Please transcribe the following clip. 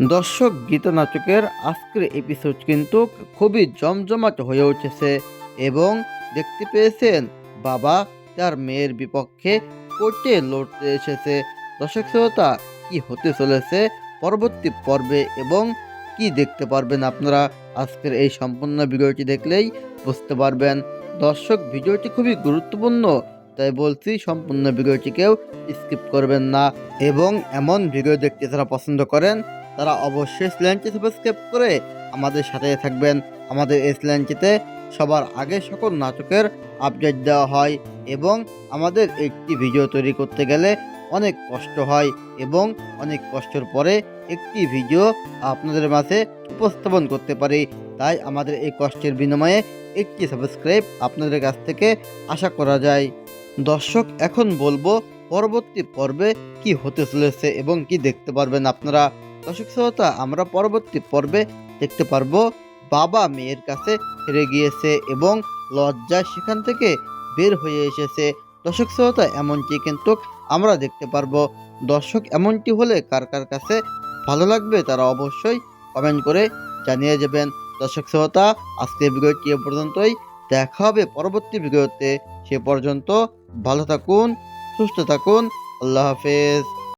দর্শক গীতনাটকের আজকের এপিসোড কিন্তু খুবই জমজমাট হয়ে উঠেছে এবং দেখতে পেয়েছেন বাবা তার মেয়ের বিপক্ষে কোর্টে লড়তে এসেছে। দর্শক শ্রোতা, কি হতে চলেছে পরবর্তী পর্বে এবং কি দেখতে পারবেন আপনারা আজকের এই সম্পূর্ণ ভিডিওটি দেখলেই বুঝতে পারবেন। দর্শক, ভিডিওটি খুবই গুরুত্বপূর্ণ, তাই বলছি সম্পূর্ণ ভিডিওটিকেও স্কিপ করবেন না এবং এমন ভিডিও দেখতে যারা পছন্দ করেন তারা অবশ্যই চ্যানেলটি সাবস্ক্রাইব করে আমাদের সাথে থাকবেন। আমাদের এই চ্যানেলটিতে সবার আগে সকল নাটকের আপডেট দেওয়া হয় এবং আমাদের একটি ভিডিও তৈরি করতে গেলে অনেক কষ্ট হয় এবং অনেক কষ্টের পরে একটি ভিডিও আপনাদের মাঝে উপস্থাপন করতে পারি। তাই আমাদের এই কষ্টের বিনিময়ে একটি সাবস্ক্রাইব আপনাদের কাছ থেকে আশা করা যায়। দর্শক, এখন বলবো পরবর্তী পর্বে কি হতে চলেছে এবং কি দেখতে পারবেন আপনারা। দর্শক শ্রোতা, আমরা পরবর্তী পর্বে দেখতে পারবো বাবা মেয়ের কাছে হেরে গিয়েছে এবং লজ্জায় সেখান থেকে বের হয়ে এসেছে। দর্শক শ্রোতা, এমনটি কিন্তু আমরা দেখতে পারবো। দর্শক, এমনটি হলে কার কার কাছে ভালো লাগবে তারা অবশ্যই কমেন্ট করে জানিয়ে যাবেন। দর্শক শ্রোতা, আজকের ভিডিওটি এ পর্যন্তই। দেখা হবে পরবর্তী ভিডিওতে। সে পর্যন্ত ভালো থাকুন, সুস্থ থাকুন। আল্লাহ হাফেজ।